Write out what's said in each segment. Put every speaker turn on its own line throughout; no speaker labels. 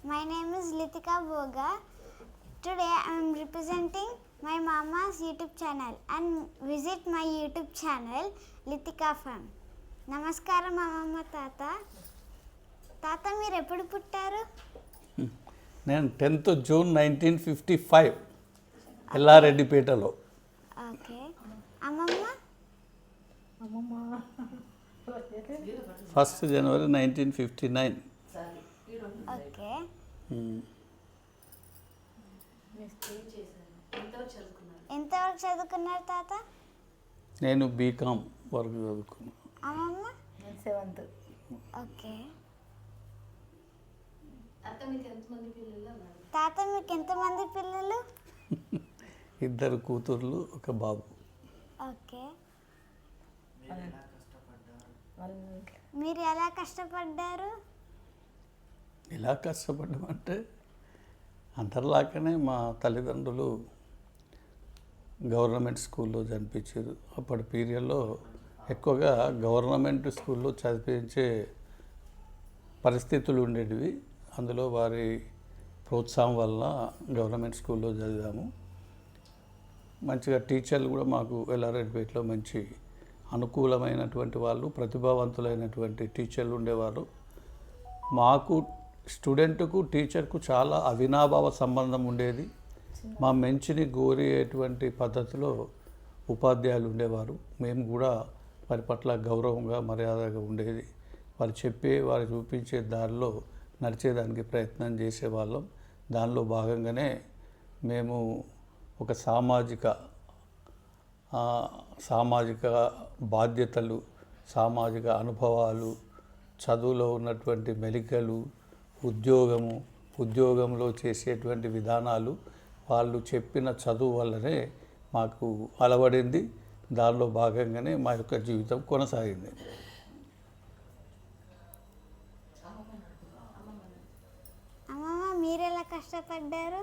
My name is Litika Boga. Today I am representing my mama's YouTube channel and visit my YouTube channel Litika Fun. నమస్కారం అమ్మమ్మ తాత. తాత మీరు ఎప్పుడు పుట్టారు?
నేను 10th జూన్ 1955 ఎల్లారెడ్డిపేటలో.
ఓకే. అమ్మమ్మ
1st జనవరి 1959.
ఓకే. ఎంతవరకు చదువుకున్నారు తాత?
నేను బీకామ్ వరకు చదువుకున్నాను.
అమ్మమ్మ
7th.
ఓకే.
పిల్లలు?
తాత మీకు ఎంతమంది పిల్లలు?
2 కూతుర్లు, 1 బాబు.
ఓకే. మీరు ఎలా కష్టపడ్డారు?
ఎలా కష్టపడ్డామంటే అందరిలాగానే మా తల్లిదండ్రులు గవర్నమెంట్ స్కూల్లో చదివించారు. అప్పటి పీరియడ్లో ఎక్కువగా గవర్నమెంట్ స్కూల్లో చదివించే పరిస్థితులు ఉండేటివి. అందులో వారి ప్రోత్సాహం వల్ల గవర్నమెంట్ స్కూల్లో చదివాము. మంచిగా టీచర్లు కూడా మాకు ఎల్లారెడ్డిపేటలో మంచి అనుకూలమైనటువంటి వాళ్ళు, ప్రతిభావంతులైనటువంటి టీచర్లు ఉండేవారు. మాకు స్టూడెంట్కు టీచర్కు చాలా అవినాభావ సంబంధం ఉండేది. మా మంచిని కోరేటువంటి పద్ధతిలో ఉపాధ్యాయులు ఉండేవారు. మేము కూడా వారి పట్ల గౌరవంగా, మర్యాదగా ఉండేది. వారు చూపించే దారిలో నడిచేదానికి ప్రయత్నం చేసేవాళ్ళం. దానిలో భాగంగానే మేము ఒక సామాజిక బాధ్యతలు, సామాజిక అనుభవాలు, చదువులో ఉన్నటువంటి మెలికలు, ఉద్యోగంలో చేసేటువంటి విధానాలు వాళ్ళు చెప్పిన చదువు వల్లనే మాకు అలవడింది. దానిలో భాగంగానే మా యొక్క జీవితం కొనసాగింది.
అమ్మమ్మ మీరు ఎలా కష్టపడ్డారు?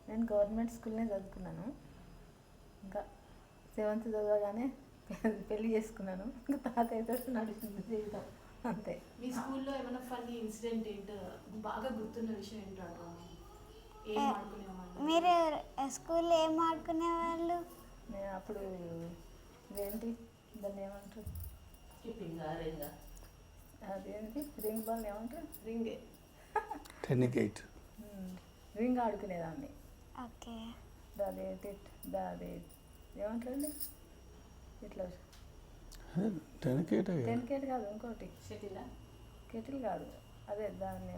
నేను గవర్నమెంట్ స్కూల్నే చదువుకున్నాను. ఇంకా 7th చదవగానే పెళ్లి చేసుకున్నాను. ఇంకా తాతయ్యతో నడిచింది జీవితం అంతే.
మీ స్కూల్లో ఏమైనా ఫన్నీ ఇన్సిడెంట్ ఏంటో, బాగా గుర్తున్న విషయం ఏంటో?
మీరు స్కూల్లో ఏం ఆడుకునేవాళ్ళు?
నేను అప్పుడు ఇదేంటి దాన్ని ఏమంటారు, అదేంటి రింగ్ బాల్ ఏమంటారు, రింగ్ ఆడుకునేదాన్ని.
ఓకే.
దాది ఏమంటారండి, ఇట్లా టెన్కేట్ కాదు, ఇంకోటి కెటిల్ కాదు, అదే దాన్ని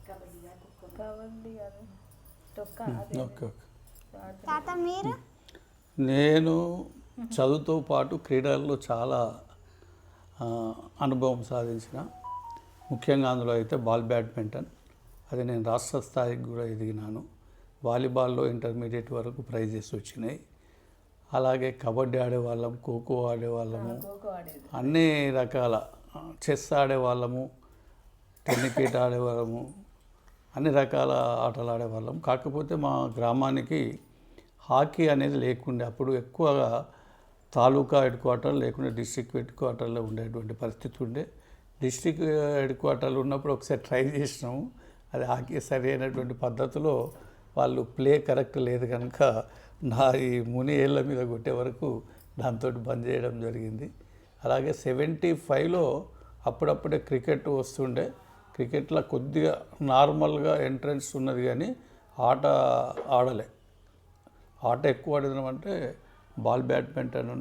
కబడ్డీ కాదు, తొక్క.
తాత మీరు?
నేను చదువుతో పాటు క్రీడల్లో చాలా అనుభవం సాధించిన. ముఖ్యంగా అందులో అయితే బ్యాడ్మింటన్, అది నేను రాష్ట్ర స్థాయికి కూడా ఎదిగినాను. వాలీబాల్లో ఇంటర్మీడియట్ వరకు ప్రైజెస్ వచ్చినాయి. అలాగే కబడ్డీ ఆడేవాళ్ళం, ఖోఖో ఆడేవాళ్ళము, అన్ని రకాల చెస్ ఆడేవాళ్ళము, టెన్నికేట్ ఆడేవాళ్ళము, అన్ని రకాల ఆటలు ఆడేవాళ్ళం. కాకపోతే మా గ్రామానికి హాకీ అనేది లేకుండే. అప్పుడు ఎక్కువగా తాలూకా హెడ్ క్వార్టర్ లేకుంటే డిస్ట్రిక్ట్ హెడ్ క్వార్టర్లో ఉండేటువంటి పరిస్థితి ఉండే. డిస్ట్రిక్ట్ హెడ్ క్వార్టర్లో ఉన్నప్పుడు ఒకసారి ట్రై చేసినాము. అది హాకీ సరి అయినటువంటి పద్ధతిలో వాళ్ళు ప్లే కరెక్ట్ లేదు కనుక నా ఈ ముని ఏళ్ళ మీద కొట్టే వరకు దాంతో బంద్ చేయడం జరిగింది. అలాగే 75లో అప్పుడప్పుడే క్రికెట్ వస్తుండే. క్రికెట్లో కొద్దిగా నార్మల్గా ఎంట్రన్స్ ఉన్నది కానీ ఆట ఆడలే. ఆట ఎక్కువ ఆడినాం అంటే బ్యాడ్మింటన్,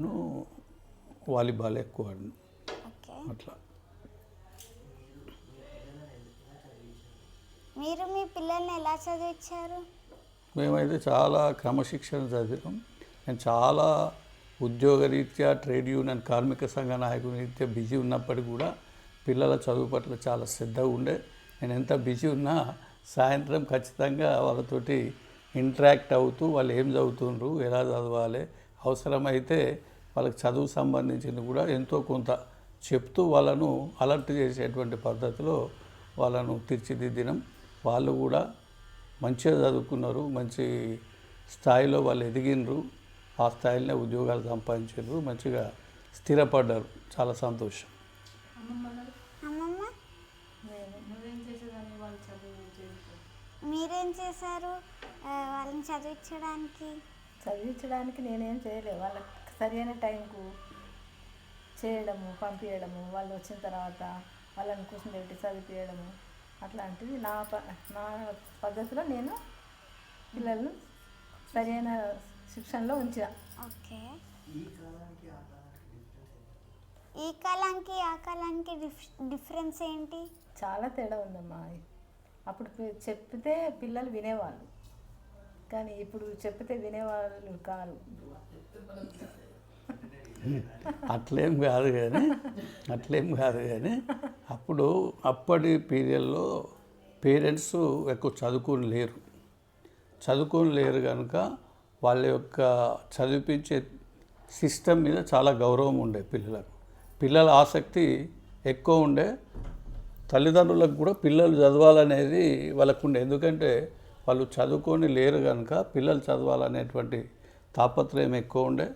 వాలీబాల్ ఎక్కువ ఆడినాం. అట్లా.
మీరు మీ పిల్లల్ని ఎలా చదివించారు?
మేమైతే చాలా క్రమశిక్షణ చదివాం. నేను చాలా ఉద్యోగరీత్యా, ట్రేడ్ యూనియన్, కార్మిక సంఘ నాయకుని రీత్యా బిజీ ఉన్నప్పటికీ కూడా పిల్లల చదువు పట్ల చాలా శ్రద్ధగా ఉండే. నేను ఎంత బిజీ ఉన్నా సాయంత్రం ఖచ్చితంగా వాళ్ళతోటి ఇంటరాక్ట్ అవుతూ వాళ్ళు ఏం చదువుతుండ్రు, ఎలా చదవాలి, అవసరమైతే వాళ్ళకి చదువు సంబంధించింది కూడా ఎంతో కొంత చెప్తూ వాళ్ళను అలర్ట్ చేసేటువంటి పద్ధతిలో వాళ్ళను తీర్చిదిద్దినాం. వాళ్ళు కూడా మంచిగా చదువుకున్నారు, మంచి స్థాయిలో వాళ్ళు ఎదిగినరు, ఆ స్థాయిలోనే ఉద్యోగాలు సంపాదించారు, మంచిగా స్థిరపడ్డారు. చాలా సంతోషం.
అమ్మమ్మ గారు,
అమ్మమ్మ
నువ్వేం చేసేదాన్ని వాళ్ళు చదువు చేసి?
మీరేం చేశారు వాళ్ళని చదివించడానికి?
చదివించడానికి నేనేం చేయలేదు. వాళ్ళకి సరైన టైంకు చేయడము, పంపించడము, వాళ్ళు వచ్చిన తర్వాత వాళ్ళని కూర్చోబెట్టి చదివించడము, అట్లాంటిది నా పద్ధతిలో నేను పిల్లలను సరైన శిక్షణలో ఉంచా.
ఓకే. ఈ కాలానికి ఆ కాలానికి డిఫరెన్స్ ఏంటి?
చాలా తేడా ఉందమ్మా. అప్పుడు చెప్తే పిల్లలు వినేవాళ్ళు, కానీ ఇప్పుడు చెప్తే వినేవాళ్ళు కాదు.
అట్లేం కాదు కానీ అప్పటి పీరియడ్లో పేరెంట్స్ ఎక్కువ చదువుకొని లేరు కనుక వాళ్ళ యొక్క చదివించే సిస్టమ్ మీద చాలా గౌరవం ఉండే పిల్లల ఆసక్తి ఎక్కువ ఉండే. తల్లిదండ్రులకు కూడా పిల్లలు చదవాలనేది వాళ్ళకు ఉండే, ఎందుకంటే వాళ్ళు చదువుకొని లేరు కనుక పిల్లలు చదవాలనేటువంటి తాపత్రయం ఎక్కువ ఉండే.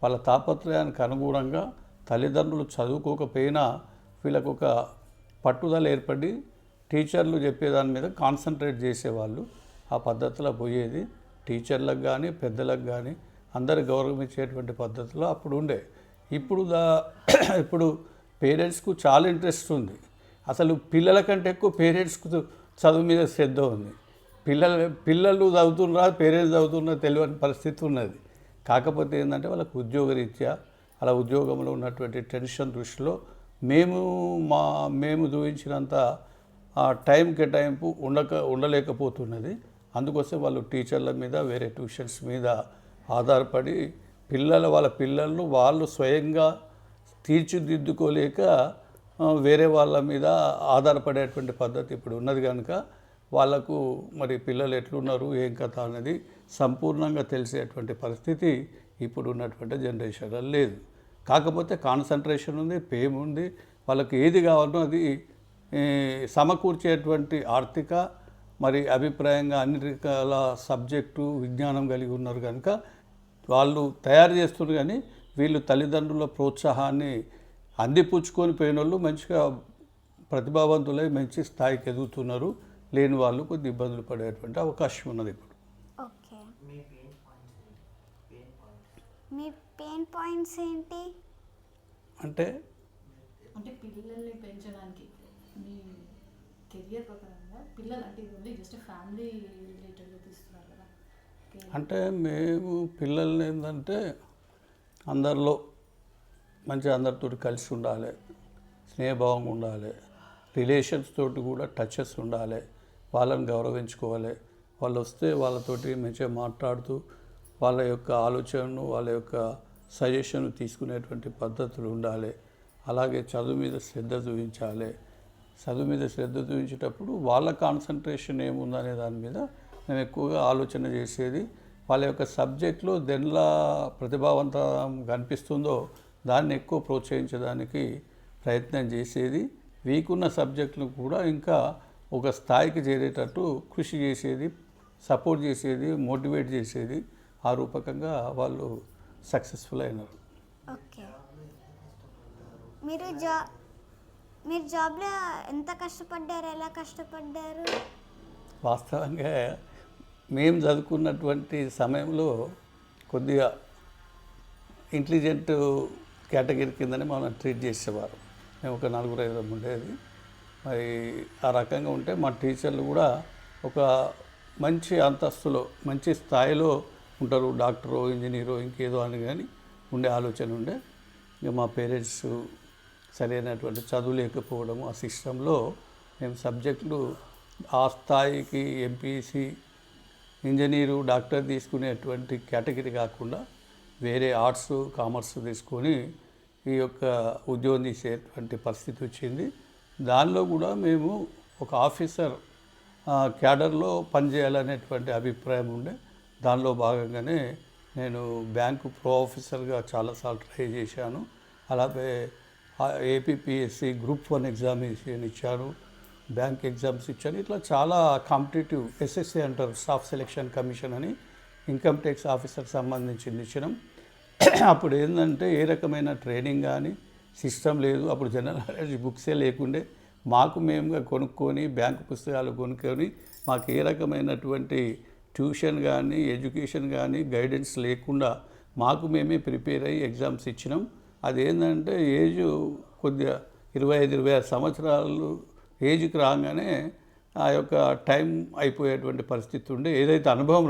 వాళ్ళ తాపత్రయానికి అనుగుణంగా తల్లిదండ్రులు చదువుకోకపోయినా వీళ్ళకు ఒక పట్టుదల ఏర్పడి టీచర్లు చెప్పేదాని మీద కాన్సన్ట్రేట్ చేసేవాళ్ళు. ఆ పద్ధతిలో పోయేది. టీచర్లకు కానీ పెద్దలకు కానీ అందరు గౌరవించేటువంటి పద్ధతిలో అప్పుడు ఉండే. ఇప్పుడు పేరెంట్స్కు చాలా ఇంట్రెస్ట్ ఉంది. అసలు పిల్లల కంటే ఎక్కువ పేరెంట్స్కు చదువు మీద శ్రద్ధ ఉంది. పిల్లలు చదువుతున్నా పేరెంట్స్ చదువుతున్నా తెలియని పరిస్థితి ఉన్నది. కాకపోతే ఏంటంటే వాళ్ళకు ఉద్యోగరీత్యా అలా ఉద్యోగంలో ఉన్నటువంటి టెన్షన్ దృష్టిలో మేము చూపించినంత టైం కేటాయింపు ఉండలేకపోతున్నది. అందుకోసం వాళ్ళు టీచర్ల మీద వేరే ట్యూషన్స్ మీద ఆధారపడి వాళ్ళ పిల్లలను వాళ్ళు స్వయంగా తీర్చిదిద్దుకోలేక వేరే వాళ్ళ మీద ఆధారపడేటువంటి పద్ధతి ఇప్పుడు ఉన్నది కనుక వాళ్ళకు మరి పిల్లలు ఎట్లున్నారు ఏం కథ అనేది సంపూర్ణంగా తెలిసేటువంటి పరిస్థితి ఇప్పుడు ఉన్నటువంటి జనరేషన్లో లేదు. కాకపోతే కాన్సన్ట్రేషన్ ఉంది, ఫేమ్ ఉంది, వాళ్ళకి ఏది కావాలో అది సమకూర్చేటువంటి ఆర్థిక మరి అభిప్రాయంగా అన్ని రకాల సబ్జెక్టు విజ్ఞానం కలిగి ఉన్నారు కనుక వాళ్ళు తయారు చేస్తున్నారు. కానీ వీళ్ళు తల్లిదండ్రుల ప్రోత్సాహాన్ని అందిపుచ్చుకొని పోయిన వాళ్ళు మంచిగా ప్రతిభావంతులై మంచి స్థాయికి ఎదుగుతున్నారు. లేని వాళ్ళు కొద్ది ఇబ్బందులు పడేటువంటి అవకాశం ఉన్నది ఇప్పుడు.
ఓకే. మీ పెయిన్ పాయింట్స్ ఏంటి?
అంటే
పిల్లల్ని పెంచడానికి మీ కెరియర్ ప్రకారంగా పిల్లలు అంటే ఇది ఓన్లీ జస్ట్ ఫ్యామిలీ రిలేటెడ్గా తీస్తున్నారు కదా.
అంటే మేము పిల్లల్ని ఏంటంటే అందరిలో మంచిగా అందరితో కలిసి ఉండాలి, స్నేహభావంగా ఉండాలి, రిలేషన్స్ తోటి కూడా టచెస్ ఉండాలి, వాళ్ళని గౌరవించుకోవాలి. వాళ్ళు వస్తే వాళ్ళతోటి మంచిగా మాట్లాడుతూ వాళ్ళ యొక్క ఆలోచనను వాళ్ళ యొక్క సజెషన్ తీసుకునేటువంటి పద్ధతులు ఉండాలి. అలాగే చదువు మీద శ్రద్ధ చూపించాలి. చదువు మీద శ్రద్ధ చూపించేటప్పుడు వాళ్ళ కాన్సన్ట్రేషన్ ఏముందనే దాని మీద మేము ఎక్కువగా ఆలోచన చేసేది. వాళ్ళ యొక్క సబ్జెక్ట్లో దేనిలా ప్రతిభావంతం కనిపిస్తుందో దాన్ని ఎక్కువ ప్రోత్సహించడానికి ప్రయత్నం చేసేది. వీకున్న సబ్జెక్టును కూడా ఇంకా ఒక స్థాయికి చేరేటట్టు కృషి చేసేది, సపోర్ట్ చేసేది, మోటివేట్ చేసేది. ఆ రూపకంగా వాళ్ళు సక్సెస్ఫుల్ అయినారు.
ఓకే. మీరు జాబ్లో ఎంత కష్టపడ్డారు, ఎలా కష్టపడ్డారు?
వాస్తవంగా మేము చదువుకున్నటువంటి సమయంలో కొద్దిగా ఇంటెలిజెంట్ కేటగిరీ కిందనే మనం ట్రీట్ చేసేవారు. మేము ఒక 4-5 ఉండేది. మరి ఆ రకంగా ఉంటే మా టీచర్లు కూడా ఒక మంచి అంతస్తులో మంచి స్థాయిలో ఉంటారు. డాక్టరో ఇంజనీరో ఇంకేదో అని కానీ ఉండే ఆలోచన ఉండే. ఇక మా పేరెంట్స్ సరైనటువంటి చదువు లేకపోవడము ఆ సిస్టంలో మేము సబ్జెక్టులు ఆ స్థాయికి ఎంపీసీ ఇంజనీరు డాక్టర్ తీసుకునేటువంటి కేటగిరీ కాకుండా వేరే ఆర్ట్స్ కామర్స్ తీసుకొని ఈ యొక్క ఉద్యోగం తీసేటువంటి పరిస్థితి వచ్చింది. దానిలో కూడా మేము ఒక ఆఫీసర్ క్యాడర్లో పనిచేయాలనేటువంటి అభిప్రాయం ఉండే. దానిలో భాగంగానే నేను బ్యాంకు ప్రో ఆఫీసర్గా చాలాసార్లు ట్రై చేశాను. అలాగే ఏపీపీఎస్సి గ్రూప్ 1 ఎగ్జామినేషన్ ఇచ్చాను, బ్యాంక్ ఎగ్జామ్స్ ఇచ్చాను. ఇట్లా చాలా కాంపిటేటివ్ ఎస్ఎస్సి అంటారు, స్టాఫ్ సెలెక్షన్ కమిషన్ అని ఇన్కమ్ ట్యాక్స్ ఆఫీసర్కి సంబంధించింది ఇచ్చినాం. అప్పుడు ఏంటంటే ఏ రకమైన ట్రైనింగ్ కానీ సిస్టమ్ లేదు. అప్పుడు జనరల్ నాలెడ్జ్ బుక్సే లేకుండే. మాకు మేముగా కొనుక్కొని బ్యాంకు పుస్తకాలు కొనుక్కొని మాకు ఏ రకమైనటువంటి ట్యూషన్ కానీ ఎడ్యుకేషన్ కానీ గైడెన్స్ లేకుండా మాకు మేమే ప్రిపేర్ అయ్యి ఎగ్జామ్స్ ఇచ్చినాం. అదేంటంటే ఏజ్ కొద్దిగా 25-26 సంవత్సరాలు ఏజ్కి రాగానే ఆ యొక్క టైం అయిపోయేటువంటి పరిస్థితి ఉండే. ఏదైతే అనుభవం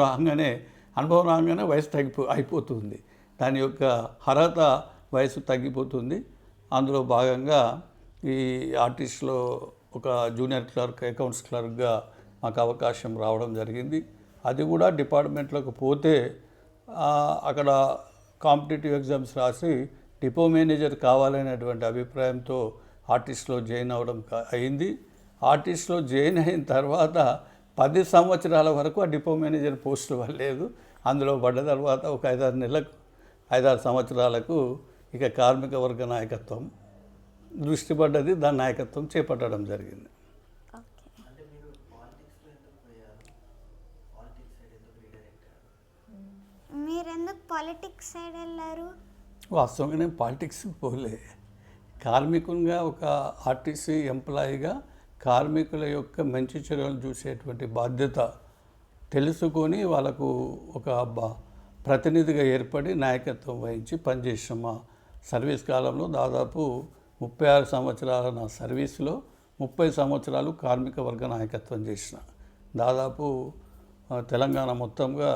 రాగానే వయసు అయిపోతుంది. దాని యొక్క అర్హత వయసు తగ్గిపోతుంది. అందులో భాగంగా ఈ ఆర్టిస్ట్లో ఒక జూనియర్ క్లర్క్, అకౌంట్స్ క్లర్క్గా మాకు అవకాశం రావడం జరిగింది. అది కూడా డిపార్ట్మెంట్లోకి పోతే అక్కడ కాంపిటేటివ్ ఎగ్జామ్స్ రాసి డిపో మేనేజర్ కావాలనేటువంటి అభిప్రాయంతో ఆర్టిస్ట్లో జాయిన్ అవ్వడం అయింది. ఆర్టిస్ట్లో జాయిన్ అయిన తర్వాత 10 సంవత్సరాల వరకు ఆ డిపో మేనేజర్ పోస్టు లేదు. అందులో పడ్డ తర్వాత ఒక 5-6 సంవత్సరాలకు ఇక కార్మిక వర్గ నాయకత్వం దృష్టి పడ్డది. దాని నాయకత్వం చేపట్టడం జరిగింది.
మీరెందుకు పాలిటిక్స్ సైడ్ వెళ్ళారు?
వాస్తవంగా నేను పాలిటిక్స్కి పోలే. కార్మికునిగా ఒక ఆర్టీసీ ఎంప్లాయీగా కార్మికుల యొక్క మంచి చెడులను చూసేటువంటి బాధ్యత తెలుసుకొని వాళ్ళకు ఒక ప్రతినిధిగా ఏర్పడి నాయకత్వం వహించి పనిచేసిన మా సర్వీస్ కాలంలో దాదాపు 36 సంవత్సరాల నా సర్వీస్లో 30 సంవత్సరాలు కార్మిక వర్గ నాయకత్వం చేసిన. దాదాపు తెలంగాణ మొత్తంగా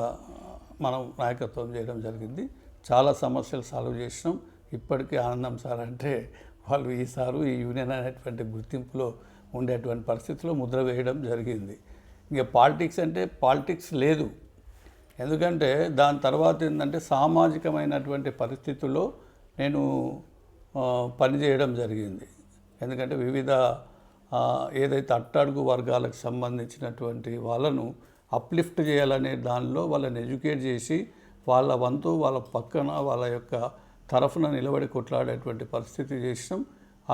మనం నాయకత్వం చేయడం జరిగింది. చాలా సమస్యలు సాల్వ్ చేసినాం. ఇప్పటికీ ఆనందం సార్ అంటే వాళ్ళు ఈసారి ఈ యూనియన్ అనేటువంటి గుర్తింపులో ఉండేటువంటి పరిస్థితిలో ముద్ర వేయడం జరిగింది. ఇక పాలిటిక్స్ అంటే పాలిటిక్స్ లేదు. ఎందుకంటే దాని తర్వాత ఏంటంటే సామాజికమైనటువంటి పరిస్థితుల్లో నేను పనిచేయడం జరిగింది. ఎందుకంటే వివిధ ఏదైతే అట్టడుగు వర్గాలకు సంబంధించినటువంటి వాళ్ళను అప్లిఫ్ట్ చేయాలనే దానిలో వాళ్ళని ఎడ్యుకేట్ చేసి వాళ్ళ వంతు వాళ్ళ పక్కన వాళ్ళ యొక్క తరఫున నిలబడి కొట్లాడేటువంటి పరిస్థితి చేసినాం.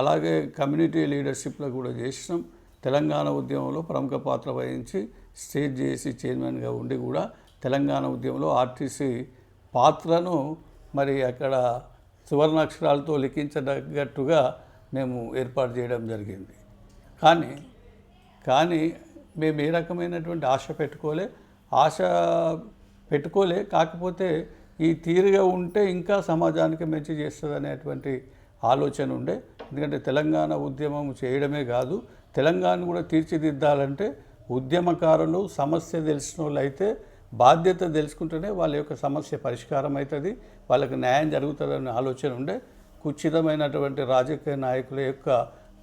అలాగే కమ్యూనిటీ లీడర్షిప్లో కూడా చేసినాం. తెలంగాణ ఉద్యమంలో ప్రముఖ పాత్ర వహించి స్టేట్ జేఏసీ చైర్మన్గా ఉండి కూడా తెలంగాణ ఉద్యమంలో ఆర్టీసీ పాత్రను మరి అక్కడ సువర్ణాక్షరాలతో లిఖించదగ్గట్టుగా మేము ఏర్పాటు చేయడం జరిగింది. కానీ మేము ఏ రకమైనటువంటి ఆశ పెట్టుకోలే. కాకపోతే ఈ తీరుగా ఉంటే ఇంకా సమాజానికి మంచి చేస్తుంది అనేటువంటి ఆలోచన ఉండే. ఎందుకంటే తెలంగాణ ఉద్యమం చేయడమే కాదు, తెలంగాణ కూడా తీర్చిదిద్దాలంటే ఉద్యమకారులు సమస్య తెలిసిన వాళ్ళు అయితే బాధ్యత తెలుసుకుంటేనే వాళ్ళ యొక్క సమస్య పరిష్కారం అవుతుంది, వాళ్ళకి న్యాయం జరుగుతుందనే ఆలోచన ఉండే. కుచితమైనటువంటి రాజకీయ నాయకుల యొక్క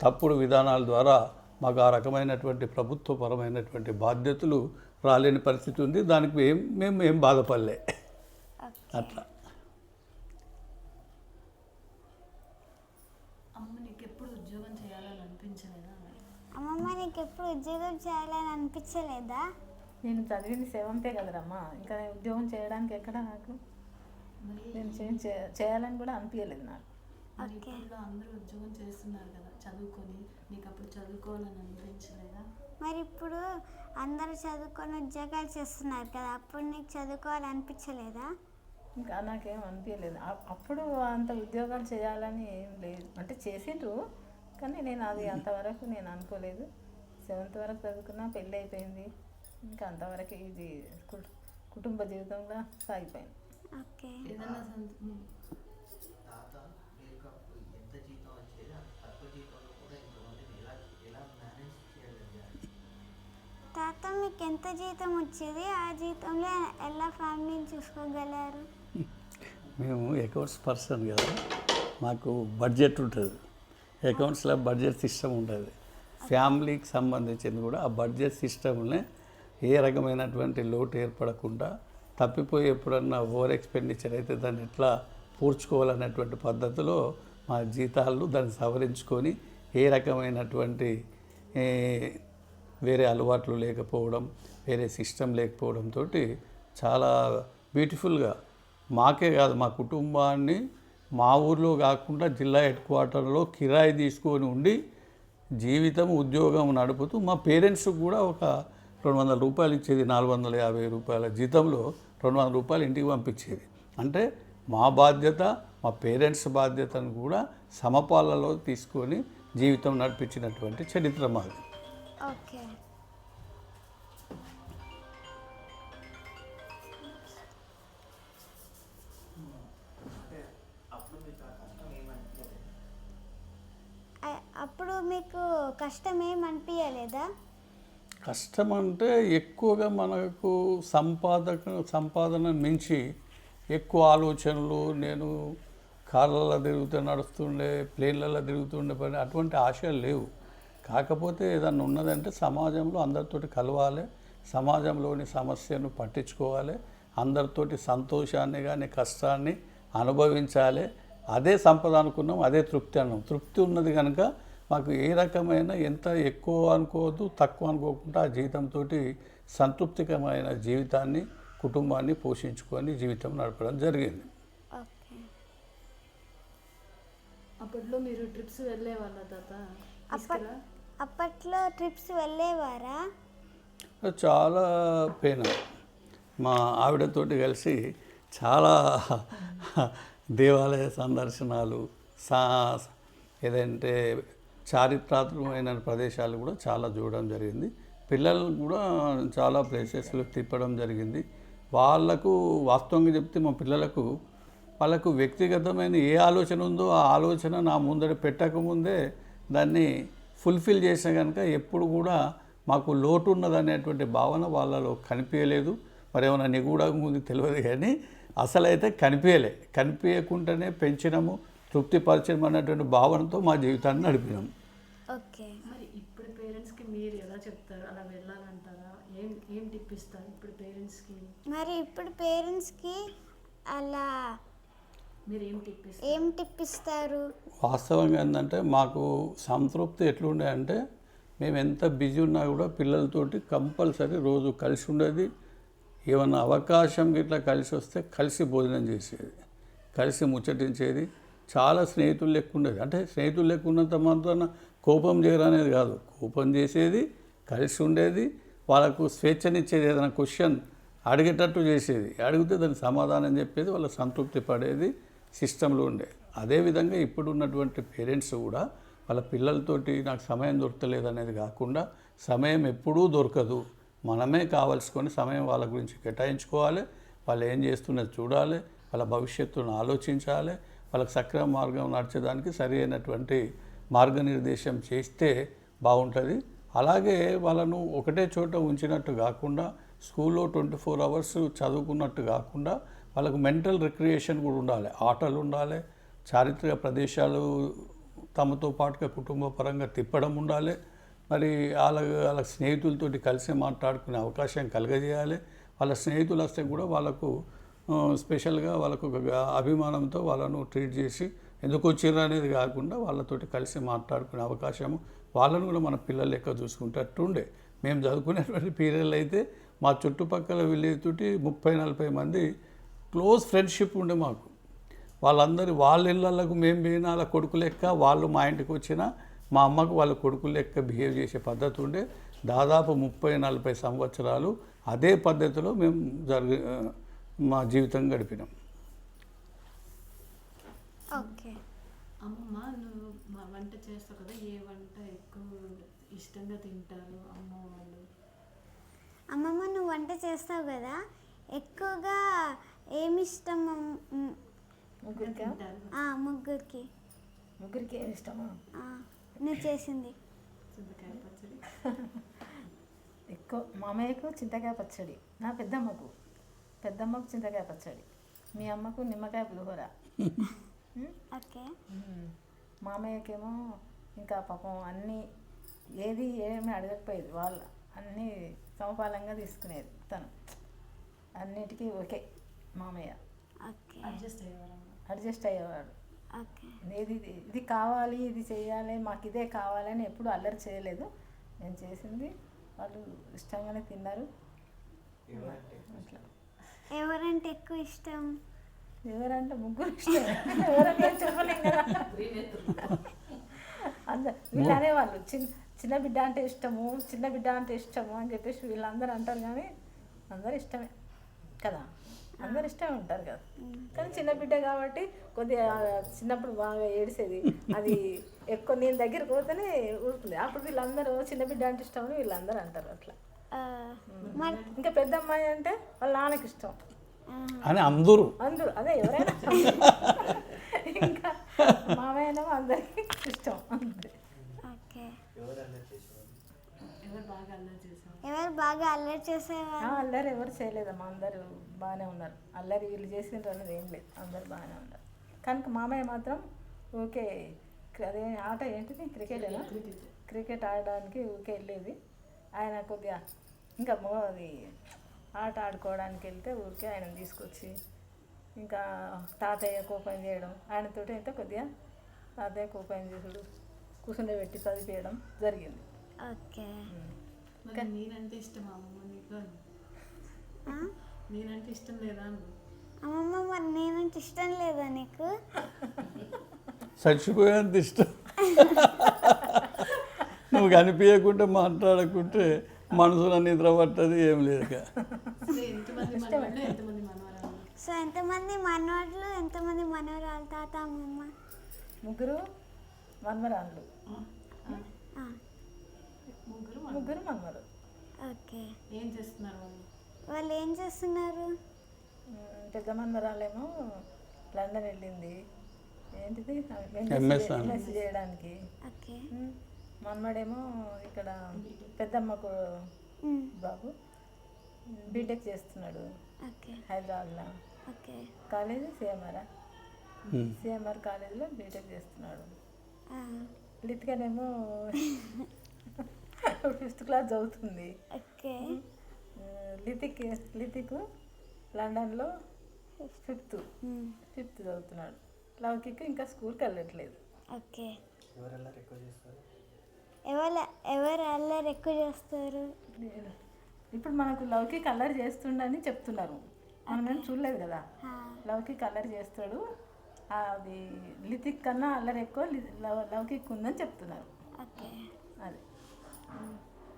తప్పుడు విధానాల ద్వారా మాకు ఆ రకమైనటువంటి ప్రభుత్వపరమైనటువంటి బాధ్యతలు రాలేని పరిస్థితి ఉంది. దానికి మేము ఏం బాధపడలే. అట్లా
అమ్మమ్మ నీకు ఎప్పుడు ఉద్యోగం చేయాలని అనిపించలేదా?
నేను చదివింది 7th కదరమ్మా, ఇంకా ఉద్యోగం చేయడానికి ఎక్కడ నాకు నేను చేయాలని కూడా అనిపించలేదు నాకు.
అందరూ ఉద్యోగం చేస్తున్నారు కదా చదువుకొని, నీకు అప్పుడు చదువుకోవాలని అనిపించలేదా?
మరి ఇప్పుడు అందరూ చదువుకొని ఉద్యోగాలు చేస్తున్నారు కదా, అప్పుడు నీకు చదువుకోవాలనిపించలేదా?
ఇంకా నాకేం అనిపించలేదు. అప్పుడు అంత ఉద్యోగాలు చేయాలని ఏం లేదు, అంటే చేసిండ్రు కానీ నేను అది అంతవరకు నేను అనుకోలేదు. 7th వరకు చదువుకున్నా, పెళ్ళి అయిపోయింది, ఇంకా అంతవరకు ఇది కుటుంబ జీవితంలో సాగిపోయింది.
ఓకే. తాత మీకు ఎంత జీతం వచ్చేది? ఆ జీతంలో ఎలా ఫ్యామిలీని చూసుకోగలరు?
మేము అకౌంట్స్ పర్సన్ కదా, మాకు బడ్జెట్ ఉంటుంది. అకౌంట్స్లో బడ్జెట్ సిస్టమ్ ఉంటుంది. ఫ్యామిలీకి సంబంధించింది కూడా ఆ బడ్జెట్ సిస్టమ్నే ఏ రకమైనటువంటి లోటు ఏర్పడకుండా తప్పిపోయి ఎప్పుడన్నా ఓవర్ ఎక్స్పెండిచర్ అయితే దాన్ని ఎట్లా పూడ్చుకోవాలనేటువంటి పద్ధతిలో మా జీతాలు దాన్ని సవరించుకొని ఏ రకమైనటువంటి వేరే అలవాట్లు లేకపోవడం, వేరే సిస్టమ్ లేకపోవడంతో చాలా బ్యూటిఫుల్గా మాకే కాదు మా కుటుంబాన్ని మా ఊర్లో కాకుండా జిల్లా హెడ్ క్వార్టర్లో కిరాయి తీసుకొని ఉండి జీవితం ఉద్యోగం నడుపుతూ మా పేరెంట్స్కి కూడా ఒక 200 రూపాయలు ఇచ్చేది 450 రూపాయల జీతంలో 200 రూపాయలు ఇంటికి పంపించేది. అంటే మా బాధ్యత, మా పేరెంట్స్ బాధ్యతను కూడా సమపాలలో తీసుకొని జీవితం నడిపించినటువంటి చరిత్ర మాది.
ఓకే. అప్పుడు మీకు కష్టం ఏం అనిపించలేదా?
కష్టం అంటే ఎక్కువగా మనకు సంపాదన మించి ఎక్కువ ఆలోచనలు, నేను కార్లలో తిరుగుతూ నడుస్తుండే, ప్లేన్లలో తిరుగుతుండే పని అటువంటి ఆశలు లేవు. కాకపోతే ఏదన్నా ఉన్నదంటే సమాజంలో అందరితోటి కలవాలి, సమాజంలోని సమస్యను పట్టించుకోవాలి, అందరితోటి సంతోషాన్ని కానీ కష్టాన్ని అనుభవించాలి. అదే సంపద అనుకున్నాం, అదే తృప్తి అన్నాం. తృప్తి ఉన్నది కనుక మాకు ఏ రకమైన ఎంత ఎక్కువ అనుకోవద్దు, తక్కువ అనుకోకుండా ఆ జీవితంతో సంతృప్తికరమైన జీవితాన్ని, కుటుంబాన్ని పోషించుకొని జీవితం నడపడం జరిగింది.
ఓకే.
అప్పట్లో మీరు ట్రిప్స్ వెళ్ళేవాళ్ళ తాత?
అప్పట్లో ట్రిప్స్ వెళ్ళేవారా?
చాలా పెయిన్. మా ఆవిడతోటి కలిసి చాలా దేవాలయ సందర్శనాలు, ఏదంటే చారిత్రాత్మకమైన ప్రదేశాలు కూడా చాలా చూడడం జరిగింది. పిల్లలు కూడా చాలా ప్లేసెస్లు తిప్పడం జరిగింది. వాళ్ళకు వాస్తవంగా చెప్తే మా పిల్లలకు వాళ్ళకు వ్యక్తిగతమైన ఏ ఆలోచన ఉందో ఆ ఆలోచన నా ముందర పెట్టకముందే దాన్ని ఫుల్ఫిల్ చేసిన కనుక ఎప్పుడు కూడా మాకు లోటు ఉన్నదనేటువంటి భావన వాళ్ళలో కనిపించలేదు. మరి ఏమైనా నిగూఢంగా ఉంది తెలియదు, కానీ అసలైతే కనిపించకుండానే పెంచినాము, తృప్తిపరచడం అన్నటువంటి భావనతో మా జీవితాన్ని నడిపినాం.
ఓకే.
మరి ఇప్పుడు పేరెంట్స్కి మీరు ఎలా చెప్తారు? అలా వెళ్ళాలంటారా? ఏం టిప్ ఇస్తారు ఇప్పుడు పేరెంట్స్కి?
మరి ఇప్పుడు పేరెంట్స్కి అలా
మీరు ఏం టిప్ ఇస్తారు?
వాస్తవంగా ఏంటంటే మాకు సంతృప్తి ఎట్లుండే అంటే, మేము ఎంత బిజీ ఉన్నా కూడా పిల్లలతోటి కంపల్సరీ రోజు కలిసి ఉండేది. ఏమన్నా అవకాశం ఇట్లా కలిసి వస్తే కలిసి భోజనం చేసేది, కలిసి ముచ్చటించేది. చాలా స్నేహితులు లెక్క ఉండేది. అంటే స్నేహితులు లెక్క ఉన్నంత మాత్రాన కోపం చేయరనేది కాదు, కోపం చేసేది, కలిసి ఉండేది, వాళ్ళకు స్వేచ్ఛనిచ్చేది. ఏదైనా క్వశ్చన్ అడిగేటట్టు చేసేది, అడిగితే దానికి సమాధానం చెప్పేది, వాళ్ళ సంతృప్తి పడేది సిస్టంలో ఉండేది. అదేవిధంగా ఇప్పుడు ఉన్నటువంటి పేరెంట్స్ కూడా వాళ్ళ పిల్లలతోటి నాకు సమయం దొరకలేదు అనేది కాకుండా, సమయం ఎప్పుడూ దొరకదు, మనమే కావాల్సుకొని సమయం వాళ్ళ గురించి కేటాయించుకోవాలి, వాళ్ళు ఏం చేస్తున్నది చూడాలి, వాళ్ళ భవిష్యత్తును ఆలోచించాలి, వాళ్ళకి సక్రమ మార్గం నడిచేదానికి సరి అయినటువంటి మార్గనిర్దేశం చేస్తే బాగుంటుంది. అలాగే వాళ్ళను ఒకటే చోట ఉంచినట్టు కాకుండా, స్కూల్లో 24 hours చదువుకున్నట్టు కాకుండా వాళ్ళకు మెంటల్ రిక్రియేషన్ కూడా ఉండాలి, ఆటలు ఉండాలి, చారిత్రక ప్రదేశాలు తమతో పాటుగా కుటుంబ పరంగా తిప్పడం ఉండాలి. మరి వాళ్ళ స్నేహితులతోటి కలిసి మాట్లాడుకునే అవకాశం కలగజేయాలి. వాళ్ళ స్నేహితులు వస్తే కూడా వాళ్ళకు స్పెషల్గా వాళ్ళకు అభిమానంతో వాళ్ళను ట్రీట్ చేసి ఎందుకు వచ్చిర్రు అనేది కాకుండా వాళ్ళతోటి కలిసి మాట్లాడుకునే అవకాశము, వాళ్ళను కూడా మన పిల్లల లెక్క చూసుకుంటట్టు ఉండే. మేము చదువుకునేటువంటి పీరియడ్లో అయితే మా చుట్టుపక్కల విలేజ్ తోటి 30-40 మంది క్లోజ్ ఫ్రెండ్షిప్ ఉండే మాకు. వాళ్ళందరూ వాళ్ళ ఇళ్ళకు మేము పోయిన వాళ్ళ కొడుకు లెక్క, వాళ్ళు మా ఇంటికి వచ్చినా మా అమ్మకు వాళ్ళ కొడుకు లెక్క బిహేవ్ చేసే పద్ధతి ఉండే. దాదాపు 30-40 సంవత్సరాలు అదే పద్ధతిలో మేము మా జీవితం గడిపినాం.
ఓకే.
అమ్మమ్మ, నువ్వు వంట చేస్తావు కదా, ఏ వంట ఎక్కువ ఇష్టంగా తింటారు అమ్మ వాళ్ళు?
అమ్మమ్మ, నువ్వు వంట చేస్తావు కదా, ఎక్కువగా ఏమి ఇష్టం? ముగ్గురికి
ఏమి ఇష్టమా?
నువ్వు చేసింది
చింతకాయ పచ్చడి.
ఎక్కువ మామయ్యకు చింతకాయ పచ్చడి, నా పెద్దమ్మకు చింతకాయ పచ్చడి, మీ అమ్మకు నిమ్మకాయ పులిహోర.
ఓకే.
మామయ్యకేమో ఇంకా పాపం అన్నీ ఏమి అడగకపోయేది, వాళ్ళు అన్నీ సమపాలంగా తీసుకునేది తను, అన్నిటికీ ఓకే మామయ్య. అడ్జస్ట్ అయ్యేవాడు. ఇది కావాలి, ఇది చేయాలి, మాకు ఇదే కావాలని ఎప్పుడు అల్లరి చేయలేదు. నేను చేసింది వాళ్ళు ఇష్టంగానే తిన్నారు.
ఎవరంటే ఎక్కువ ఇష్టం?
ఎవరంటే ముగ్గురు ఇష్టం, ఎవరంటే చెప్పలేం కదా. వీళ్ళు అనేవాళ్ళు చిన్న బిడ్డ అంటే ఇష్టము అని చెప్పేసి వీళ్ళందరూ అంటారు, కానీ అందరూ ఇష్టమే కదా. అందరు ఇష్టం ఉంటారు కదా. కానీ చిన్న బిడ్డ కాబట్టి కొద్దిగా చిన్నప్పుడు బాగా ఏడిసేది. అది ఎక్కువ నేను దగ్గరికి పోతేనే ఊరుకుంది. అప్పుడు వీళ్ళందరూ చిన్న బిడ్డ అంటే ఇష్టం అని వీళ్ళందరూ అంటారు అట్లా. ఇంకా పెద్ద అమ్మాయి అంటే వాళ్ళ నాన్నకి ఇష్టం
అని అందరూ
అదే ఎవరైనా. ఇంకా మామయ్యనో అందరికి ఇష్టం అంతే.
ఓకే.
ఎవరు బాగా అల్లరి చేశారు?
ఎవరు బాగా అల్లరి చేసేవారు?
అల్లరి ఎవరు చేయలేదమ్మా, అందరూ బాగానే ఉన్నారు. అల్లరి వీళ్ళు చేసిండ్రు అనేది ఏం లేదు, అందరు బాగానే ఉన్నారు. కనుక మామయ్య మాత్రం ఓకే అదే ఆట ఏంటిది క్రికెటేనా, క్రికెట్ ఆడడానికి ఊకే వెళ్ళేది. ఆయన కొద్దిగా ఇంకా అది ఆట ఆడుకోవడానికి వెళ్తే ఊరికే ఆయన తీసుకొచ్చి ఇంకా తాతయ్య కోపం చేయడం, ఆయనతో అయితే కొద్దిగా తాతయ్య కోపం చేసుడు, కూర్చుండబెట్టి చదివేయడం జరిగింది.
ఓకే.
మరి నేనంటే ఇష్టమా అమ్మమ్మ నీకు? నేనంటే ఇష్టం లేదా?
అమ్మమ్మ మరి నేనంటే ఇష్టం లేదా నీకు?
చచ్చిపోయేంత ఇష్టం. నువ్వు కనిపించకుంటే మాట్లాడకుంటే మనసులో నిద్ర పట్టదు, ఏం లేదు.
ఎంతమంది మనవాళ్ళు, ఎంతమంది మనవరాలు?
సో ఎంతమంది మనవాళ్ళు, ఎంతమంది మనవరాలు తాత అమ్మమ్మ?
3 మన్మరాళ్ళు,
ఆ,
3 మన్మరు.
ఓకే.
ఏం చేస్తున్నారు వాళ్ళు?
వాళ్ళు ఏం చేస్తున్నారు?
పెద్ద మన్మరాలేమో లండన్ వెళ్ళింది, ఏంటిది
ఎంఎస్
ఎంఎస్ చేయడానికి.
ఓకే.
మన్మడేమో ఇక్కడ పెద్దమ్మకు బాబు బీటెక్ చేస్తున్నాడు
ఓకే.
హైదరాబాద్లో.
ఓకే.
కాలేజీ సిఎంఆర్ కాలేజీలో బీటెక్ చేస్తున్నాడు. లితికనేమో 5th క్లాస్ చదువుతుంది.
ఓకే.
లితికు లండన్లో 5th చదువుతున్నాడు. లౌకిక్ ఇంకా స్కూల్కి వెళ్ళట్లేదు.
ఓకే. ఎవరు అల్లరి ఎక్కువ చేస్తారు?
ఇప్పుడు మనకు లౌకిక్ అల్లరి చేస్తుండని చెప్తున్నారు, మనం చూడలేదు కదా. లౌకిక్ అల్లరి చేస్తాడు, అది లితిక్ కన్నా అల్లరి ఎక్కువ లౌకిక్ ఉందని చెప్తున్నారు.
ఓకే.
అది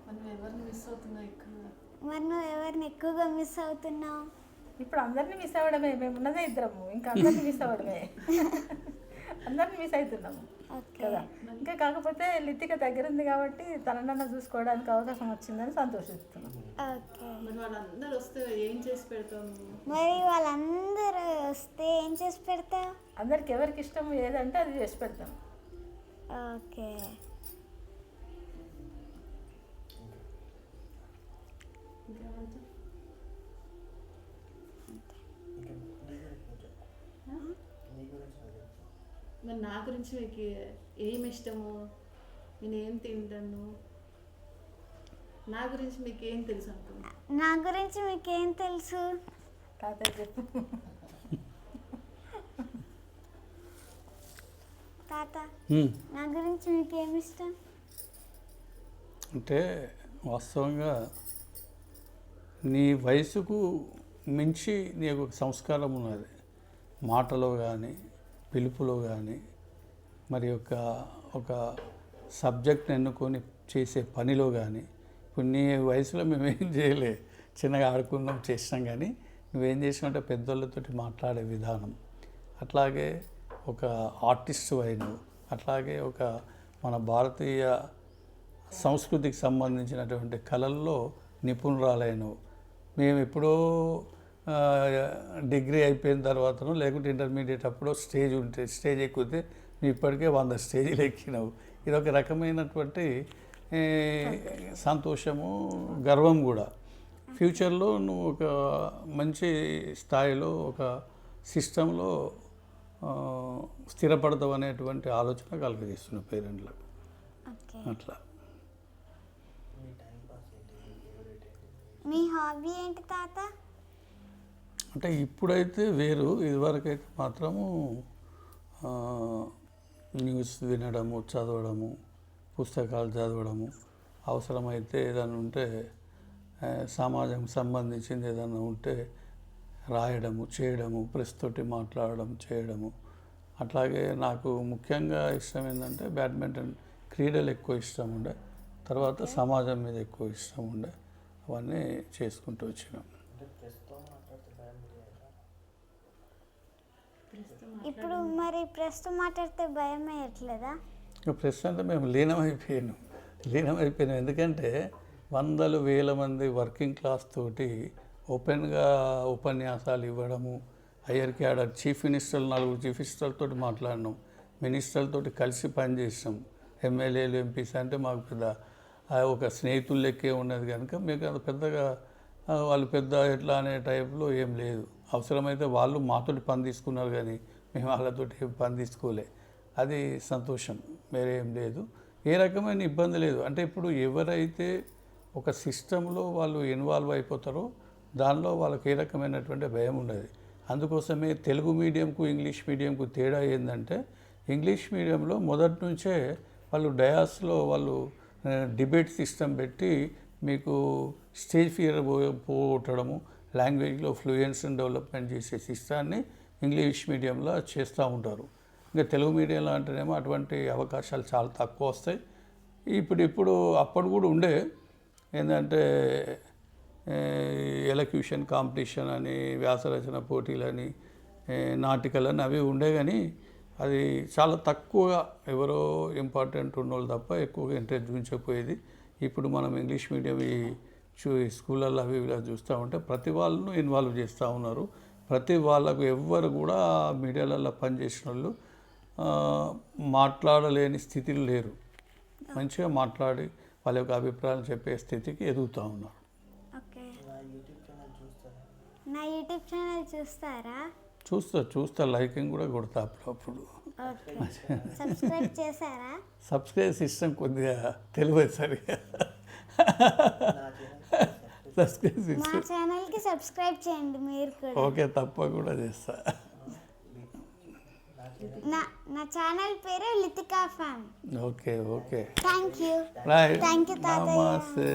మనం ఎవరిని మిస్ అవుతున్నావు ఎక్కువ?
మరి నువ్వు ఎవరిని ఎక్కువగా మిస్ అవుతున్నావు?
ఇప్పుడు అందరినీ మిస్ అవ్వడమే, మేము ఉన్నదే ఇద్దరము, ఇంకా అందరినీ మిస్ అవ్వడమే. అందరినీ మిస్ అవుతున్నాము కదా. ఇంకా కాకపోతే లితిక దగ్గర ఉంది కాబట్టి తననన్నా చూసుకోవడానికి అవకాశం వచ్చిందని సంతోషిస్తున్నాం.
ఓకే.
మరి వాళ్ళందరూ వస్తే ఏం చేసి పెడతావు?
మరి వాళ్ళందరూ వస్తే ఏం చేసి పెడతావు?
అందరికి ఎవరికి ఇష్టం ఏదంటే అది చేసి పెడతాం.
ఓకే.
మరి నా గురించి మీకు ఏమి ఇష్టము, నేను ఏం తింటాను, నా గురించి మీకు ఏం తెలుసు అనుకున్నా?
నా గురించి మీకేం తెలుసు?
తాతయ్య చెప్పు.
తాత, నా గురించి మీకేమి ఇష్టం?
అంటే వాస్తవంగా నీ వయసుకు మించి నీకు ఒక సంస్కారం ఉన్నది, మాటలో కానీ పిలుపులో కానీ, మరి ఒక సబ్జెక్ట్ని ఎన్నుకొని చేసే పనిలో కానీ. ఇప్పుడు నీ వయసులో మేమేం చేయలే, చిన్నగా ఆడుకున్నాం చేసినాం, కానీ నువ్వేం చేసినావంటే పెద్దోళ్ళతోటి మాట్లాడే విధానం, అట్లాగే ఒక ఆర్టిస్ట్ అయినవు, అట్లాగే ఒక మన భారతీయ సంస్కృతికి సంబంధించినటువంటి కళల్లో నిపుణురాలైనవు. మేము ఎప్పుడో డిగ్రీ అయిపోయిన తర్వాతనో లేకుంటే ఇంటర్మీడియట్ అప్పుడో స్టేజ్ ఎక్కితే నువ్వు ఇప్పటికే 100 స్టేజీలు ఎక్కినావు. ఇది ఒక రకమైనటువంటి సంతోషము, గర్వం కూడా. ఫ్యూచర్లో నువ్వు ఒక మంచి స్థాయిలో ఒక సిస్టంలో స్థిరపడతావు అనేటువంటి ఆలోచన కలుగజేస్తున్నావు పేరెంట్లకు. అట్లా.
మీ హాబీ ఏంటి తాత?
అంటే ఇప్పుడైతే వేరు, ఇదివరకైతే మాత్రము న్యూస్ వినడము, చదవడము, పుస్తకాలు చదవడము, అవసరమైతే ఏదైనా ఉంటే సమాజం సంబంధించింది ఏదైనా ఉంటే రాయడము, చేయడము, ప్రెస్ తోటి మాట్లాడడం, చేయడము. అట్లాగే నాకు ముఖ్యంగా ఇష్టం ఏంటంటే బ్యాడ్మింటన్ క్రీడలు ఎక్కువ ఇష్టం ఉండే, తర్వాత సమాజం మీద ఎక్కువ ఇష్టం ఉండే, అవన్నీ చేసుకుంటూ వచ్చినాం.
ఇప్పుడు మరి ప్రస్తుతం మాట్లాడితే భయం వేయట్లేదా?
ఇక ప్రస్తుతం మేము లీనమైపోయినాం ఎందుకంటే వందలు వేల మంది వర్కింగ్ క్లాస్ తోటి ఓపెన్గా ఉపన్యాసాలు ఇవ్వడము, హయ్యర్ క్యాడర్ చీఫ్ మినిస్టర్లు 4 చీఫ్ మినిస్టర్లతో మాట్లాడినాం, మినిస్టర్లతో కలిసి పనిచేసినాం, ఎమ్మెల్యేలు ఎంపీస్ అంటే మాకు పెద్ద ఒక స్నేహితులు లెక్కే ఉన్నది కనుక మీకు అంత పెద్దగా వాళ్ళు పెద్ద ఎట్లా అనే టైప్లో ఏం లేదు. అవసరమైతే వాళ్ళు మాతోటి పని తీసుకున్నారు కానీ మేము వాళ్ళతోటి ఏం పని తీసుకోలే. అది సంతోషం, వేరే ఏం లేదు. ఏ రకమైన ఇబ్బంది లేదు. అంటే ఇప్పుడు ఎవరైతే ఒక సిస్టంలో వాళ్ళు ఇన్వాల్వ్ అయిపోతారో దానిలో వాళ్ళకి ఏ రకమైనటువంటి భయం ఉండదు. అందుకోసమే తెలుగు మీడియంకు ఇంగ్లీష్ మీడియంకు తేడా ఏంటంటే ఇంగ్లీష్ మీడియంలో మొదటి నుంచే వాళ్ళు డయాస్లో వాళ్ళు డిబేట్ సిస్టమ్ పెట్టి మీకు స్టేజ్ ఫియర్ పోగొట్టడము, లాంగ్వేజ్లో ఫ్లూయెన్సీని డెవలప్మెంట్ చేసే సిస్టాన్ని ఇంగ్లీష్ మీడియంలో చేస్తూ ఉంటారు. ఇంకా తెలుగు మీడియంలో అంటేనేమో అటువంటి అవకాశాలు చాలా తక్కువ వస్తాయి. ఇప్పుడు అప్పుడు కూడా ఉండే ఏంటంటే ఎలక్యూషన్ కాంపిటీషన్ అని, వ్యాసరచన పోటీలని, నాటికలని అవి ఉండే కానీ అది చాలా తక్కువగా ఎవరో ఇంపార్టెంట్ ఉన్నోళ్ళు తప్ప ఎక్కువగా ఇంట్రెస్ట్ చూపించకపోయేది. ఇప్పుడు మనం ఇంగ్లీష్ మీడియం ఈ స్కూళ్ళల్లో అవి ఇలా చూస్తూ ఉంటే ప్రతి వాళ్ళను ఇన్వాల్వ్ చేస్తూ ఉన్నారు. ప్రతి వాళ్ళకు ఎవ్వరు కూడా మీడియాలలో పనిచేసిన వాళ్ళు మాట్లాడలేని స్థితిలో లేరు. మంచిగా మాట్లాడి వాళ్ళ యొక్క అభిప్రాయాలు చెప్పే స్థితికి ఎదుగుతూ ఉన్నారు.
ఓకే, నా యూట్యూబ్ ఛానల్ చూస్తారా?
చూస్తా లైకింగ్ కూడా కొడతా అప్పుడప్పుడు.
ఓకే, సబ్స్క్రైబ్ చేశారా?
సబ్స్క్రైబ్ సిస్టమ్ కొద్దిగా తెలియదు సరిగా. సబ్స్క్రైబ్
మా
సిస్టమ్
ఛానల్కి సబ్స్క్రైబ్ చేయండి మీరు కూడా.
ఓకే, తప్పకుండా చేస్తా.
నా ఛానల్ పేరు Lithika fam.
Okay
thank you
right
thank you తాతయ్య.
నమస్తే.